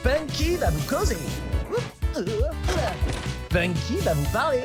Punky va vous causer. Punky va vous parler.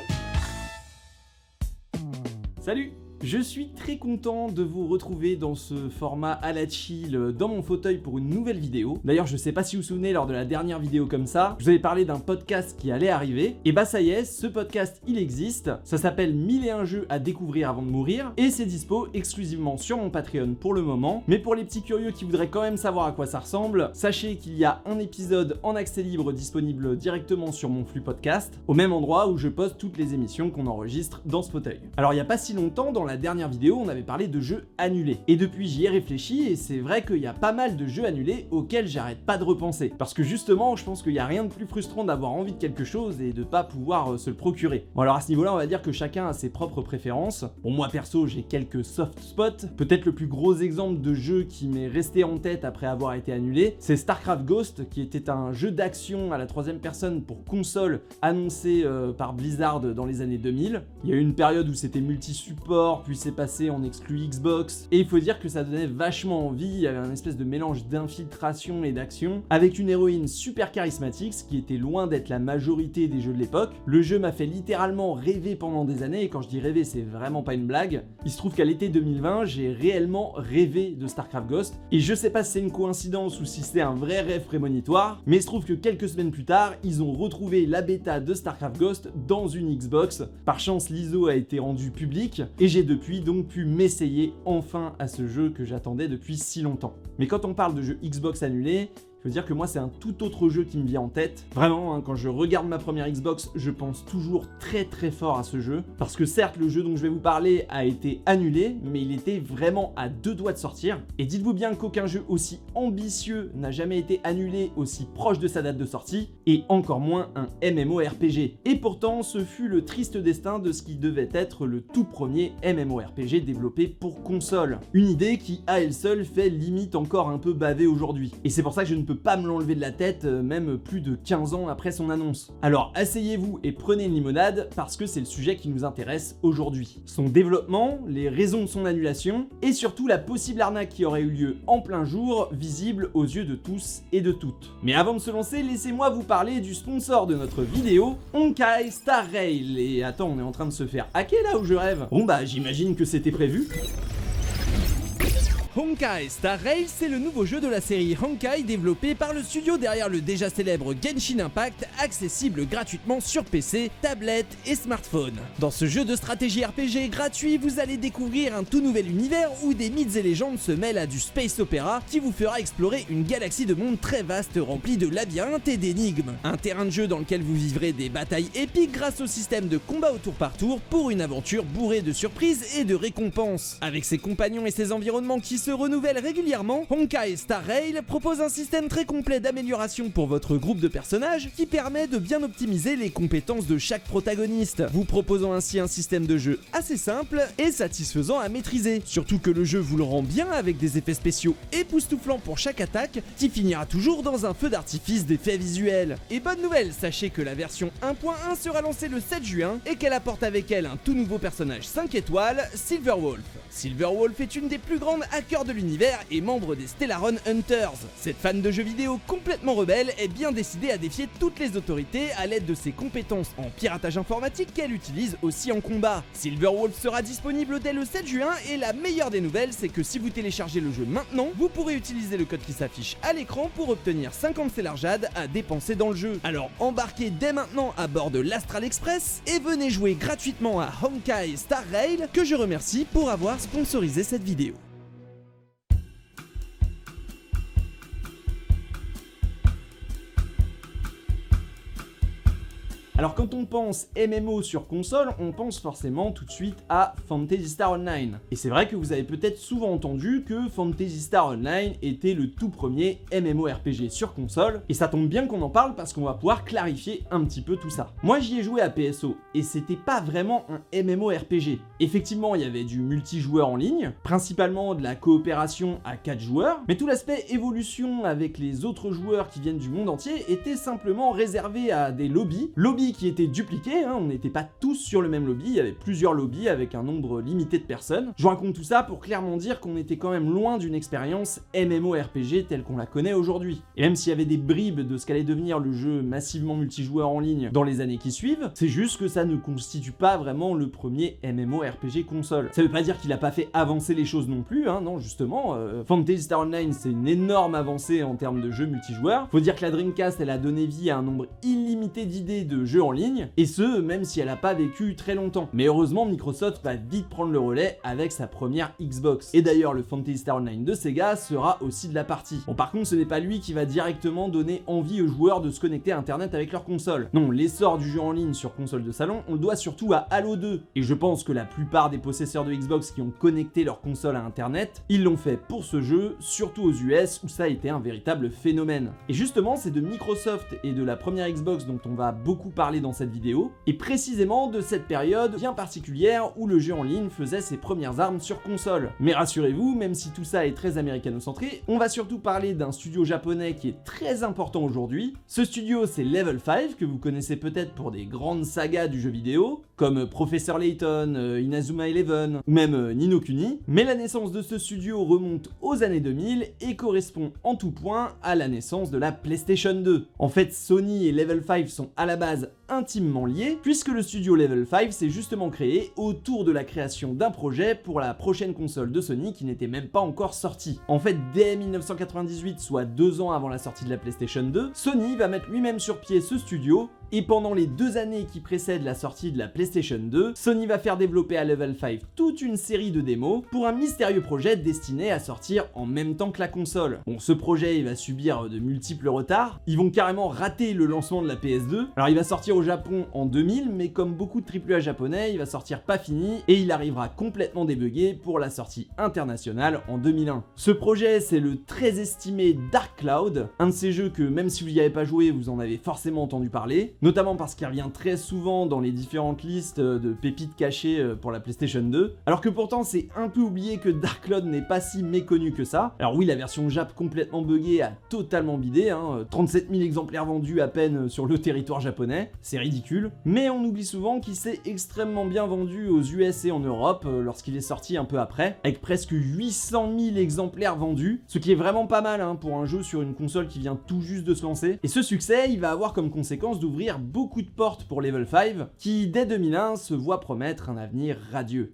Salut! Je suis très content de vous retrouver dans ce format à la chill dans mon fauteuil pour une nouvelle vidéo. D'ailleurs, je sais pas si vous vous souvenez, lors de la dernière vidéo comme ça, je vous avais parlé d'un podcast qui allait arriver. Et bah ça y est, ce podcast il existe. Ça s'appelle 1001 jeux à découvrir avant de mourir et c'est dispo exclusivement sur mon Patreon pour le moment. Mais pour les petits curieux qui voudraient quand même savoir à quoi ça ressemble, sachez qu'il y a un épisode en accès libre disponible directement sur mon flux podcast, au même endroit où je poste toutes les émissions qu'on enregistre dans ce fauteuil. Alors il y a pas si longtemps, dans la dernière vidéo, on avait parlé de jeux annulés. Et depuis, j'y ai réfléchi et c'est vrai qu'il y a pas mal de jeux annulés auxquels j'arrête pas de repenser. Parce que justement, je pense qu'il y a rien de plus frustrant d'avoir envie de quelque chose et de pas pouvoir se le procurer. Bon alors à ce niveau-là, on va dire que chacun a ses propres préférences. Bon moi perso, j'ai quelques soft spots. Peut-être le plus gros exemple de jeu qui m'est resté en tête après avoir été annulé, c'est StarCraft Ghost, qui était un jeu d'action à la troisième personne pour console annoncé par Blizzard dans les années 2000. Il y a eu une période où c'était multi-support, puis c'est passé en exclu Xbox, et il faut dire que ça donnait vachement envie. Il y avait un espèce de mélange d'infiltration et d'action, avec une héroïne super charismatique, ce qui était loin d'être la majorité des jeux de l'époque. Le jeu m'a fait littéralement rêver pendant des années, et quand je dis rêver, c'est vraiment pas une blague. Il se trouve qu'à l'été 2020, j'ai réellement rêvé de StarCraft Ghost, et je sais pas si c'est une coïncidence ou si c'est un vrai rêve prémonitoire, mais il se trouve que quelques semaines plus tard, ils ont retrouvé la bêta de StarCraft Ghost dans une Xbox. Par chance, l'ISO a été rendu public, et j'ai depuis donc pu m'essayer enfin à ce jeu que j'attendais depuis si longtemps. Mais quand on parle de jeux Xbox annulés, je veux dire que moi c'est un tout autre jeu qui me vient en tête. Vraiment, quand je regarde ma première Xbox, je pense toujours très très fort à ce jeu. Parce que certes, le jeu dont je vais vous parler a été annulé, mais il était vraiment à deux doigts de sortir. Et dites-vous bien qu'aucun jeu aussi ambitieux n'a jamais été annulé aussi proche de sa date de sortie, et encore moins un MMORPG. Et pourtant, ce fut le triste destin de ce qui devait être le tout premier MMORPG développé pour console. Une idée qui, à elle seule, fait limite encore un peu baver aujourd'hui. Et c'est pour ça que je ne peux pas me l'enlever de la tête, même plus de 15 ans après son annonce. Alors asseyez-vous et prenez une limonade, parce que c'est le sujet qui nous intéresse aujourd'hui. Son développement, les raisons de son annulation, et surtout la possible arnaque qui aurait eu lieu en plein jour, visible aux yeux de tous et de toutes. Mais avant de se lancer, laissez-moi vous parler du sponsor de notre vidéo, Honkai Star Rail. Et attends, on est en train de se faire hacker là où je rêve? Bon bah j'imagine que c'était prévu. Honkai Star Rail, c'est le nouveau jeu de la série Honkai développé par le studio derrière le déjà célèbre Genshin Impact, accessible gratuitement sur PC, tablette et smartphone. Dans ce jeu de stratégie RPG gratuit, vous allez découvrir un tout nouvel univers où des mythes et légendes se mêlent à du space opéra qui vous fera explorer une galaxie de mondes très vaste remplie de labyrinthes et d'énigmes. Un terrain de jeu dans lequel vous vivrez des batailles épiques grâce au système de combat au tour par tour pour une aventure bourrée de surprises et de récompenses. Avec ses compagnons et ses environnements qui se renouvelle régulièrement, Honkai Star Rail propose un système très complet d'amélioration pour votre groupe de personnages qui permet de bien optimiser les compétences de chaque protagoniste, vous proposant ainsi un système de jeu assez simple et satisfaisant à maîtriser. Surtout que le jeu vous le rend bien avec des effets spéciaux époustouflants pour chaque attaque qui finira toujours dans un feu d'artifice d'effets visuels. Et bonne nouvelle, sachez que la version 1.1 sera lancée le 7 juin et qu'elle apporte avec elle un tout nouveau personnage 5 étoiles, Silverwolf. Silverwolf est une des plus grandes hackers de l'univers et membre des Stellaron Hunters. Cette fan de jeux vidéo complètement rebelle est bien décidée à défier toutes les autorités à l'aide de ses compétences en piratage informatique qu'elle utilise aussi en combat. Silverwolf sera disponible dès le 7 juin et la meilleure des nouvelles, c'est que si vous téléchargez le jeu maintenant, vous pourrez utiliser le code qui s'affiche à l'écran pour obtenir 50 Stellar Jade à dépenser dans le jeu. Alors embarquez dès maintenant à bord de l'Astral Express et venez jouer gratuitement à Honkai Star Rail, que je remercie pour avoir sponsorisé cette vidéo. Alors quand on pense MMO sur console, on pense forcément tout de suite à Phantasy Star Online. Et c'est vrai que vous avez peut-être souvent entendu que Phantasy Star Online était le tout premier MMORPG sur console, et ça tombe bien qu'on en parle parce qu'on va pouvoir clarifier un petit peu tout ça. Moi j'y ai joué à PSO, et c'était pas vraiment un MMORPG. Effectivement, il y avait du multijoueur en ligne, principalement de la coopération à 4 joueurs, mais tout l'aspect évolution avec les autres joueurs qui viennent du monde entier était simplement réservé à des lobbies lobbies qui étaient dupliqués, hein, on n'était pas tous sur le même lobby, il y avait plusieurs lobbies avec un nombre limité de personnes. Je vous raconte tout ça pour clairement dire qu'on était quand même loin d'une expérience MMORPG telle qu'on la connaît aujourd'hui. Et même s'il y avait des bribes de ce qu'allait devenir le jeu massivement multijoueur en ligne dans les années qui suivent, c'est juste que ça ne constitue pas vraiment le premier MMORPG console. Ça veut pas dire qu'il a pas fait avancer les choses non plus, hein, non justement, Phantasy Star Online c'est une énorme avancée en termes de jeux multijoueurs. Faut dire que la Dreamcast elle a donné vie à un nombre illimité d'idées de jeux en ligne, et ce même si elle a pas vécu très longtemps. Mais heureusement Microsoft va vite prendre le relais avec sa première Xbox. Et d'ailleurs le Phantasy Star Online de Sega sera aussi de la partie. Bon par contre ce n'est pas lui qui va directement donner envie aux joueurs de se connecter à internet avec leur console. Non, l'essor du jeu en ligne sur console de salon, on le doit surtout à Halo 2. Et je pense que la plupart des possesseurs de Xbox qui ont connecté leur console à internet, ils l'ont fait pour ce jeu, surtout aux US où ça a été un véritable phénomène. Et justement c'est de Microsoft et de la première Xbox dont on va beaucoup parler dans cette vidéo, et précisément de cette période bien particulière où le jeu en ligne faisait ses premières armes sur console. Mais rassurez-vous, même si tout ça est très américano-centré, on va surtout parler d'un studio japonais qui est très important aujourd'hui. Ce studio c'est Level 5, que vous connaissez peut-être pour des grandes sagas du jeu vidéo, comme Professor Layton, Inazuma Eleven, ou même Ni no Kuni, mais la naissance de ce studio remonte aux années 2000 et correspond en tout point à la naissance de la PlayStation 2. En fait, Sony et Level 5 sont à la base intimement liés, puisque le studio Level 5 s'est justement créé autour de la création d'un projet pour la prochaine console de Sony qui n'était même pas encore sortie. En fait, dès 1998, soit 2 ans avant la sortie de la PlayStation 2, Sony va mettre lui-même sur pied ce studio, et pendant les 2 années qui précèdent la sortie de la PlayStation 2, Sony va faire développer à Level 5 toute une série de démos pour un mystérieux projet destiné à sortir en même temps que la console. Bon, ce projet il va subir de multiples retards, ils vont carrément rater le lancement de la PS2. Alors il va sortir au Japon en 2000, mais comme beaucoup de AAA japonais, il va sortir pas fini et il arrivera complètement débugué pour la sortie internationale en 2001. Ce projet c'est le très estimé Dark Cloud, un de ces jeux que même si vous n'y avez pas joué, vous en avez forcément entendu parler, notamment parce qu'il revient très souvent dans les différentes listes de pépites cachées pour la PlayStation 2, alors que pourtant c'est un peu oublié que Dark Cloud n'est pas si méconnu que ça. Alors oui, la version Jap complètement buggée a totalement bidé, hein, 37 000 exemplaires vendus à peine sur le territoire japonais, c'est ridicule, mais on oublie souvent qu'il s'est extrêmement bien vendu aux US et en Europe lorsqu'il est sorti un peu après, avec presque 800 000 exemplaires vendus, ce qui est vraiment pas mal hein, pour un jeu sur une console qui vient tout juste de se lancer. Et ce succès, il va avoir comme conséquence d'ouvrir beaucoup de portes pour Level 5, qui dès 2001 se voit promettre un avenir radieux.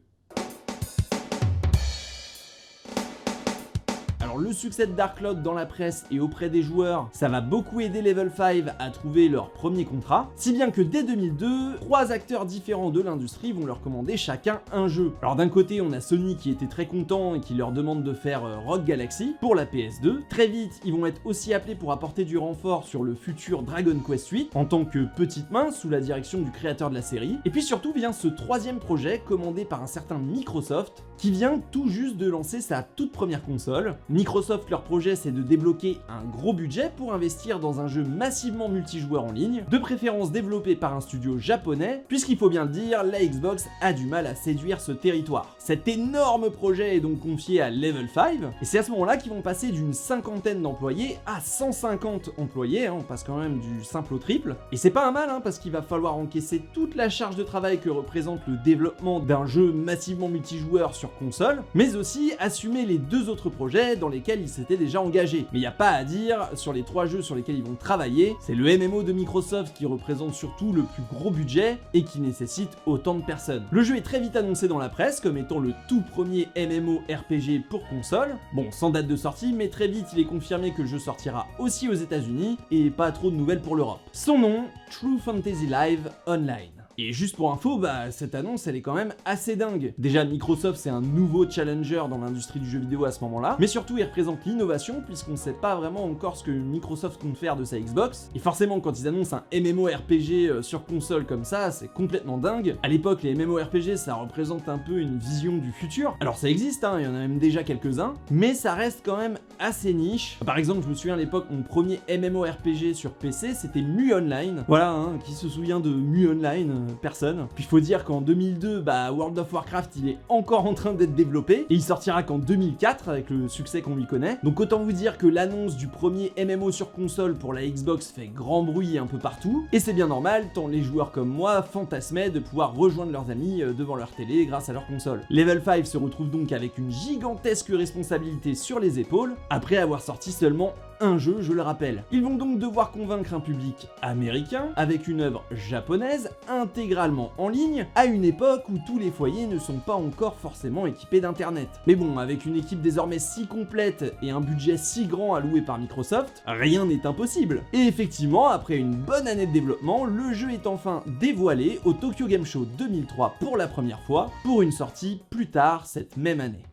Le succès de Dark Cloud dans la presse et auprès des joueurs, ça va beaucoup aider Level 5 à trouver leur premier contrat, si bien que dès 2002, 3 acteurs différents de l'industrie vont leur commander chacun un jeu. Alors d'un côté, on a Sony qui était très content et qui leur demande de faire Rogue Galaxy pour la PS2. Très vite, ils vont être aussi appelés pour apporter du renfort sur le futur Dragon Quest 8 en tant que petite main sous la direction du créateur de la série. Et puis surtout vient ce 3e projet commandé par un certain Microsoft qui vient tout juste de lancer sa toute première console. Microsoft, leur projet c'est de débloquer un gros budget pour investir dans un jeu massivement multijoueur en ligne, de préférence développé par un studio japonais, puisqu'il faut bien le dire, la Xbox a du mal à séduire ce territoire. Cet énorme projet est donc confié à Level 5, et c'est à ce moment-là qu'ils vont passer d'une 50aine d'employés à 150 employés, hein, on passe quand même du simple au triple, et c'est pas un mal, hein, parce qu'il va falloir encaisser toute la charge de travail que représente le développement d'un jeu massivement multijoueur sur console, mais aussi assumer les 2 autres projets dans lesquels ils s'étaient déjà engagés. Mais il n'y a pas à dire, sur les 3 jeux sur lesquels ils vont travailler, c'est le MMO de Microsoft qui représente surtout le plus gros budget et qui nécessite autant de personnes. Le jeu est très vite annoncé dans la presse comme étant le tout premier MMO RPG pour console, bon sans date de sortie, mais très vite il est confirmé que le jeu sortira aussi aux États-Unis et pas trop de nouvelles pour l'Europe. Son nom, True Fantasy Live Online. Et juste pour info, cette annonce elle est quand même assez dingue. Déjà Microsoft c'est un nouveau challenger dans l'industrie du jeu vidéo à ce moment-là, mais surtout il représente l'innovation puisqu'on sait pas vraiment encore ce que Microsoft compte faire de sa Xbox, et forcément quand ils annoncent un MMORPG sur console comme ça, c'est complètement dingue. À l'époque les MMORPG ça représente un peu une vision du futur, alors ça existe, hein, il y en a même déjà quelques-uns, mais ça reste quand même assez niche. Par exemple je me souviens à l'époque mon premier MMORPG sur PC c'était Mu Online, voilà, hein, qui se souvient de Mu Online, personne. Puis faut dire qu'en 2002, World of Warcraft il est encore en train d'être développé, et il sortira qu'en 2004 avec le succès qu'on lui connaît. Donc autant vous dire que l'annonce du premier MMO sur console pour la Xbox fait grand bruit un peu partout, et c'est bien normal tant les joueurs comme moi fantasmaient de pouvoir rejoindre leurs amis devant leur télé grâce à leur console. Level 5 se retrouve donc avec une gigantesque responsabilité sur les épaules, après avoir sorti seulement un jeu, je le rappelle. Ils vont donc devoir convaincre un public américain avec une œuvre japonaise intégralement en ligne à une époque où tous les foyers ne sont pas encore forcément équipés d'internet. Mais bon, avec une équipe désormais si complète et un budget si grand alloué par Microsoft, rien n'est impossible. Et effectivement, après une bonne année de développement, le jeu est enfin dévoilé au Tokyo Game Show 2003 pour la première fois, pour une sortie plus tard cette même année.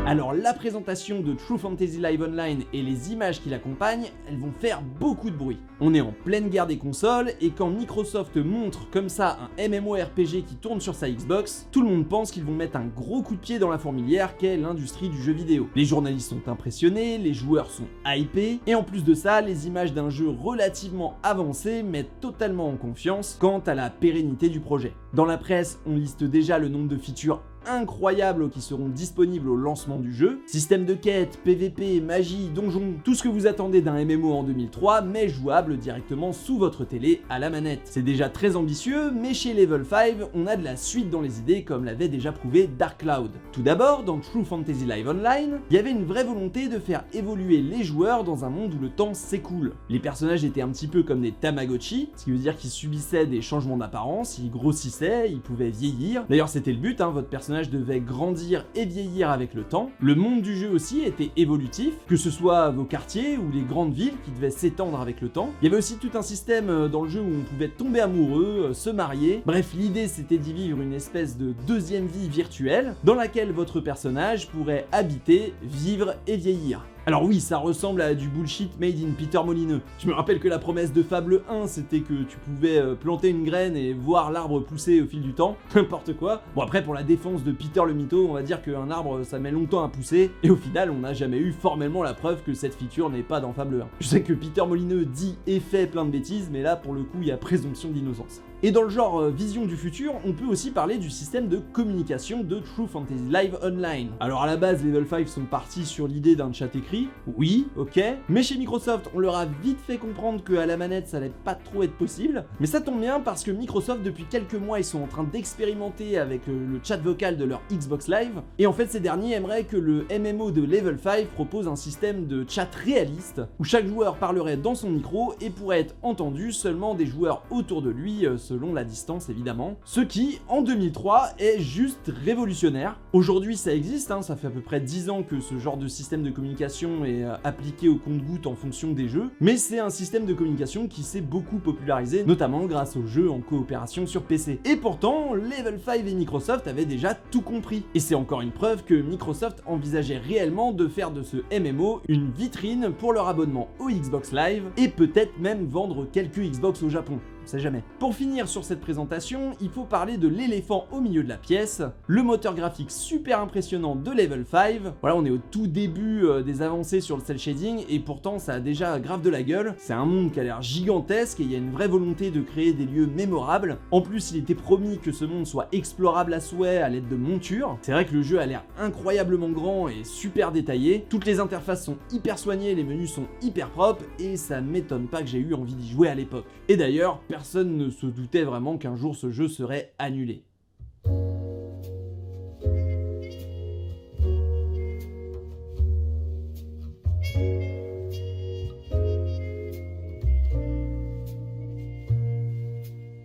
Alors la présentation de True Fantasy Live Online et les images qui l'accompagnent, elles vont faire beaucoup de bruit. On est en pleine guerre des consoles, et quand Microsoft montre comme ça un MMORPG qui tourne sur sa Xbox, tout le monde pense qu'ils vont mettre un gros coup de pied dans la fourmilière qu'est l'industrie du jeu vidéo. Les journalistes sont impressionnés, les joueurs sont hypés, et en plus de ça, les images d'un jeu relativement avancé mettent totalement en confiance quant à la pérennité du projet. Dans la presse, on liste déjà le nombre de features incroyables qui seront disponibles au lancement du jeu. Système de quête, PVP, magie, donjon, tout ce que vous attendez d'un MMO en 2003, mais jouable directement sous votre télé à la manette. C'est déjà très ambitieux, mais chez Level 5, on a de la suite dans les idées comme l'avait déjà prouvé Dark Cloud. Tout d'abord, dans True Fantasy Live Online, il y avait une vraie volonté de faire évoluer les joueurs dans un monde où le temps s'écoule. Les personnages étaient un petit peu comme des Tamagotchi, ce qui veut dire qu'ils subissaient des changements d'apparence, ils grossissaient, ils pouvaient vieillir. D'ailleurs, c'était le but, votre personnage devait grandir et vieillir avec le temps. Le monde du jeu aussi était évolutif, que ce soit vos quartiers ou les grandes villes qui devaient s'étendre avec le temps. Il y avait aussi tout un système dans le jeu où on pouvait tomber amoureux, se marier. Bref, l'idée c'était d'y vivre une espèce de deuxième vie virtuelle dans laquelle votre personnage pourrait habiter, vivre et vieillir. Alors oui, ça ressemble à du bullshit made in Peter Molineux. Je me rappelle que la promesse de Fable 1, c'était que tu pouvais planter une graine et voir l'arbre pousser au fil du temps, n'importe quoi. Bon après, pour la défense de Peter le mytho, on va dire qu'un arbre, ça met longtemps à pousser, et au final, on n'a jamais eu formellement la preuve que cette feature n'est pas dans Fable 1. Je sais que Peter Molineux dit et fait plein de bêtises, mais là, pour le coup, il y a présomption d'innocence. Et dans le genre vision du futur, on peut aussi parler du système de communication de True Fantasy Live Online. Alors à la base, Level 5 sont partis sur l'idée d'un chat écrit, oui, ok, mais chez Microsoft, on leur a vite fait comprendre qu'à la manette, ça allait pas trop être possible, mais ça tombe bien parce que Microsoft, depuis quelques mois, ils sont en train d'expérimenter avec le chat vocal de leur Xbox Live, et en fait, ces derniers aimeraient que le MMO de Level 5 propose un système de chat réaliste, où chaque joueur parlerait dans son micro et pourrait être entendu seulement des joueurs autour de lui, selon la distance évidemment, ce qui, en 2003, est juste révolutionnaire. Aujourd'hui ça existe, ça fait à peu près 10 ans que ce genre de système de communication est appliqué au compte-gouttes en fonction des jeux, mais c'est un système de communication qui s'est beaucoup popularisé, notamment grâce aux jeux en coopération sur PC. Et pourtant, Level 5 et Microsoft avaient déjà tout compris. Et c'est encore une preuve que Microsoft envisageait réellement de faire de ce MMO une vitrine pour leur abonnement au Xbox Live, et peut-être même vendre quelques Xbox au Japon. On sait jamais. Pour finir sur cette présentation, il faut parler de l'éléphant au milieu de la pièce, le moteur graphique super impressionnant de Level 5. Voilà, on est au tout début des avancées sur le cel shading, et pourtant ça a déjà grave de la gueule. C'est un monde qui a l'air gigantesque et il y a une vraie volonté de créer des lieux mémorables. En plus, il était promis que ce monde soit explorable à souhait à l'aide de montures. C'est vrai que le jeu a l'air incroyablement grand et super détaillé. Toutes les interfaces sont hyper soignées, les menus sont hyper propres, et ça m'étonne pas que j'ai eu envie d'y jouer à l'époque. Et d'ailleurs, personne ne se doutait vraiment qu'un jour ce jeu serait annulé.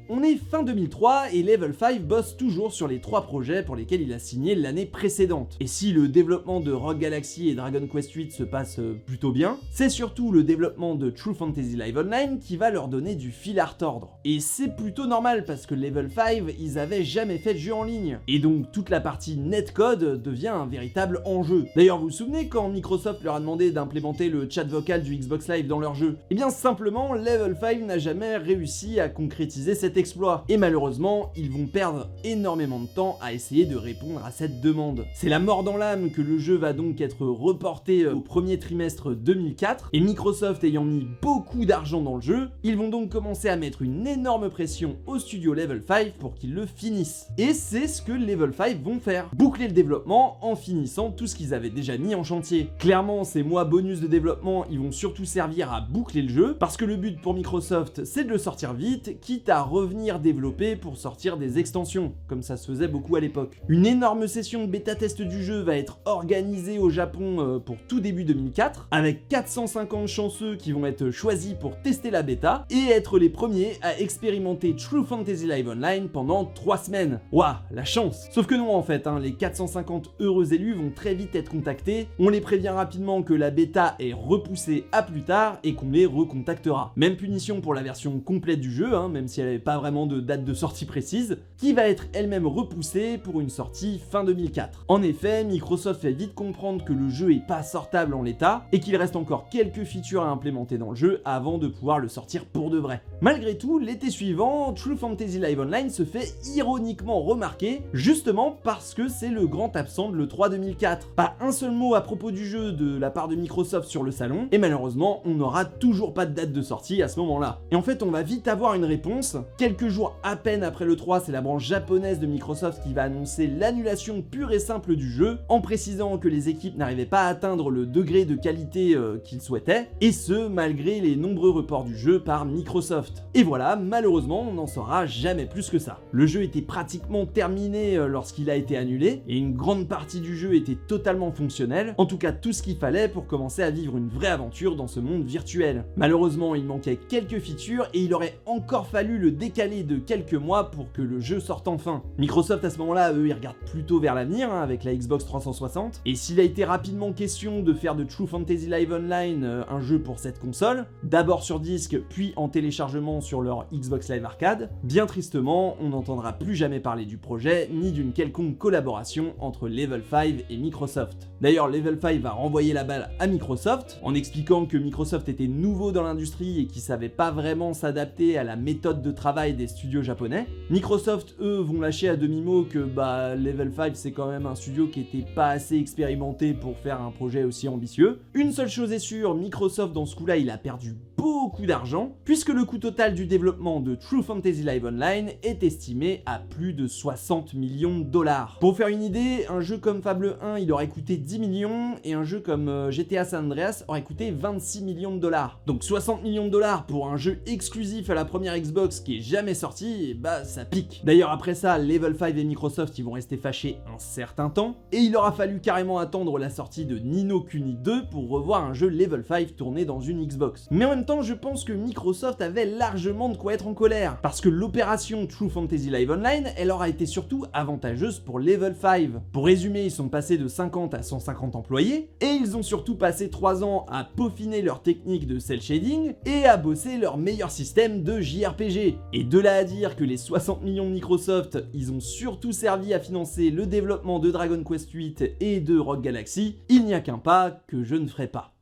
On est fin 2003 et Level 5 bosse toujours sur les 3 projets pour lesquels il a signé l'année précédente. Et si le développement de Rogue Galaxy et Dragon Quest 8 se passe plutôt bien, c'est surtout le développement de True Fantasy Live Online qui va leur donner du fil à retordre. Et c'est plutôt normal parce que Level 5, ils avaient jamais fait de jeu en ligne. Et donc toute la partie netcode devient un véritable enjeu. D'ailleurs, vous vous souvenez quand Microsoft leur a demandé d'implémenter le chat vocal du Xbox Live dans leur jeu? Eh bien simplement, Level 5 n'a jamais réussi à concrétiser cet exploit. fois. Et malheureusement, ils vont perdre énormément de temps à essayer de répondre à cette demande. C'est la mort dans l'âme que le jeu va donc être reporté au premier trimestre 2004, et Microsoft ayant mis beaucoup d'argent dans le jeu, ils vont donc commencer à mettre une énorme pression au studio Level 5 pour qu'ils le finissent. Et c'est ce que Level 5 vont faire. Boucler le développement en finissant tout ce qu'ils avaient déjà mis en chantier. Clairement, ces mois bonus de développement, ils vont surtout servir à boucler le jeu, parce que le but pour Microsoft, c'est de le sortir vite, quitte à revenir développer pour sortir des extensions, comme ça se faisait beaucoup à l'époque. Une énorme session de bêta-test du jeu va être organisée au Japon pour tout début 2004, avec 450 chanceux qui vont être choisis pour tester la bêta, et être les premiers à expérimenter True Fantasy Live Online pendant 3 semaines. Ouah, la chance! Sauf que non en fait, les 450 heureux élus vont très vite être contactés, on les prévient rapidement que la bêta est repoussée à plus tard et qu'on les recontactera. Même punition pour la version complète du jeu, même si elle n'avait pas vraiment de date de sortie précise, qui va être elle-même repoussée pour une sortie fin 2004. En effet, Microsoft fait vite comprendre que le jeu est pas sortable en l'état et qu'il reste encore quelques features à implémenter dans le jeu avant de pouvoir le sortir pour de vrai. Malgré tout, l'été suivant, True Fantasy Live Online se fait ironiquement remarquer, justement parce que c'est le grand absent de l'E3 2004. Pas un seul mot à propos du jeu de la part de Microsoft sur le salon, et malheureusement, on n'aura toujours pas de date de sortie à ce moment-là. Et en fait, on va vite avoir une réponse. Quelques jours à peine après l'E3, c'est la branche japonaise de Microsoft qui va annoncer l'annulation pure et simple du jeu, en précisant que les équipes n'arrivaient pas à atteindre le degré de qualité qu'ils souhaitaient, et ce, malgré les nombreux reports du jeu par Microsoft. Et voilà, malheureusement, on n'en saura jamais plus que ça. Le jeu était pratiquement terminé lorsqu'il a été annulé, et une grande partie du jeu était totalement fonctionnelle, en tout cas tout ce qu'il fallait pour commencer à vivre une vraie aventure dans ce monde virtuel. Malheureusement, il manquait quelques features, et il aurait encore fallu le décaler de quelques mois pour que le jeu sorte enfin. Microsoft à ce moment-là, eux, ils regardent plutôt vers l'avenir, avec la Xbox 360, et s'il a été rapidement question de faire de True Fantasy Live Online un jeu pour cette console, d'abord sur disque, puis en téléchargement sur leur Xbox Live Arcade, bien tristement, on n'entendra plus jamais parler du projet, ni d'une quelconque collaboration entre Level 5 et Microsoft. D'ailleurs, Level 5 va renvoyer la balle à Microsoft, en expliquant que Microsoft était nouveau dans l'industrie et qu'il savait pas vraiment s'adapter à la méthode de travail des studios japonais. Microsoft, eux, vont lâcher à demi-mot que Level 5 c'est quand même un studio qui était pas assez expérimenté pour faire un projet aussi ambitieux. Une seule chose est sûre, Microsoft dans ce coup-là, il a perdu beaucoup d'argent, puisque le coût total du développement de True Fantasy Live Online est estimé à plus de 60 millions de dollars. Pour faire une idée, un jeu comme Fable 1, il aurait coûté 10 millions, et un jeu comme GTA San Andreas aurait coûté 26 millions de dollars. Donc 60 millions de dollars pour un jeu exclusif à la première Xbox qui est jamais sorti, ça pique. D'ailleurs après ça, Level 5 et Microsoft, ils vont rester fâchés un certain temps, et il aura fallu carrément attendre la sortie de Ni no Kuni 2 pour revoir un jeu Level 5 tourné dans une Xbox. Mais en même temps, je pense que Microsoft avait largement de quoi être en colère, parce que l'opération True Fantasy Live Online, elle aura été surtout avantageuse pour Level 5. Pour résumer, ils sont passés de 50 à 150 employés, et ils ont surtout passé 3 ans à peaufiner leur technique de cel shading, et à bosser leur meilleur système de JRPG. Et de là à dire que les 60 millions de Microsoft, ils ont surtout servi à financer le développement de Dragon Quest 8 et de Rogue Galaxy, il n'y a qu'un pas que je ne ferai pas.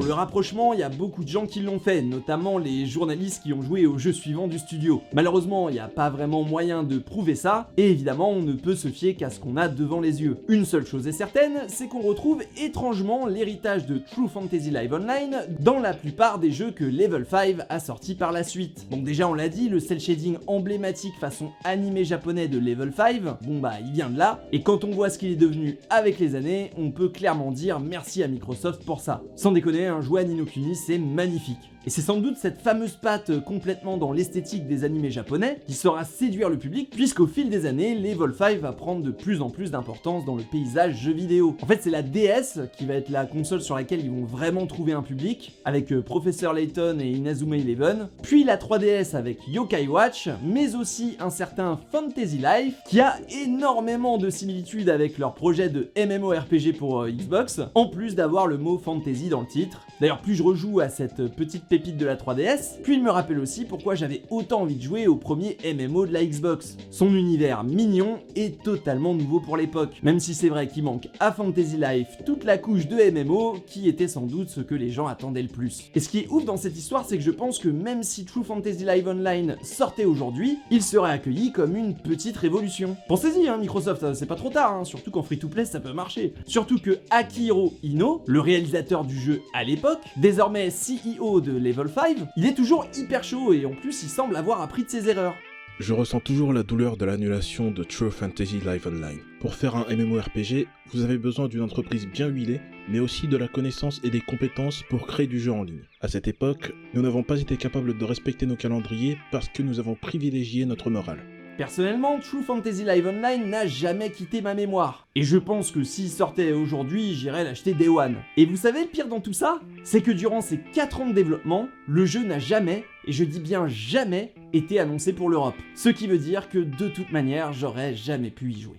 Le rapprochement, il y a beaucoup de gens qui l'ont fait, notamment les journalistes qui ont joué au jeu suivant du studio. Malheureusement, il n'y a pas vraiment moyen de prouver ça, et évidemment, on ne peut se fier qu'à ce qu'on a devant les yeux. Une seule chose est certaine, c'est qu'on retrouve étrangement l'héritage de True Fantasy Live Online dans la plupart des jeux que Level 5 a sortis par la suite. Donc déjà, on l'a dit, le cel shading emblématique façon animé japonais de Level 5, il vient de là, et quand on voit ce qu'il est devenu avec les années, on peut clairement dire merci à Microsoft pour ça. Sans déconner, jouer à Ni no Kuni, c'est magnifique. Et c'est sans doute cette fameuse patte complètement dans l'esthétique des animés japonais qui saura séduire le public, puisqu'au fil des années, Level 5 va prendre de plus en plus d'importance dans le paysage jeu vidéo. En fait, c'est la DS qui va être la console sur laquelle ils vont vraiment trouver un public, avec Professor Layton et Inazuma Eleven, puis la 3DS avec Yokai Watch, mais aussi un certain Fantasy Life, qui a énormément de similitudes avec leur projet de MMORPG pour Xbox, en plus d'avoir le mot fantasy dans le titre. D'ailleurs, plus je rejoue à cette petite pépite de la 3DS, puis il me rappelle aussi pourquoi j'avais autant envie de jouer au premier MMO de la Xbox. Son univers mignon est totalement nouveau pour l'époque, même si c'est vrai qu'il manque à Fantasy Life toute la couche de MMO qui était sans doute ce que les gens attendaient le plus. Et ce qui est ouf dans cette histoire, c'est que je pense que même si True Fantasy Live Online sortait aujourd'hui, il serait accueilli comme une petite révolution. Pensez-y, Microsoft, c'est pas trop tard, surtout qu'en free-to-play ça peut marcher. Surtout que Akihiro Ino, le réalisateur du jeu à l'époque, désormais CEO de Level 5, il est toujours hyper chaud et en plus il semble avoir appris de ses erreurs. Je ressens toujours la douleur de l'annulation de True Fantasy Live Online. Pour faire un MMORPG, vous avez besoin d'une entreprise bien huilée, mais aussi de la connaissance et des compétences pour créer du jeu en ligne. À cette époque, nous n'avons pas été capables de respecter nos calendriers parce que nous avons privilégié notre morale. Personnellement, True Fantasy Live Online n'a jamais quitté ma mémoire. Et je pense que s'il sortait aujourd'hui, j'irais l'acheter Day One. Et vous savez le pire dans tout ça? C'est que durant ces 4 ans de développement, le jeu n'a jamais, et je dis bien jamais, été annoncé pour l'Europe. Ce qui veut dire que de toute manière, j'aurais jamais pu y jouer.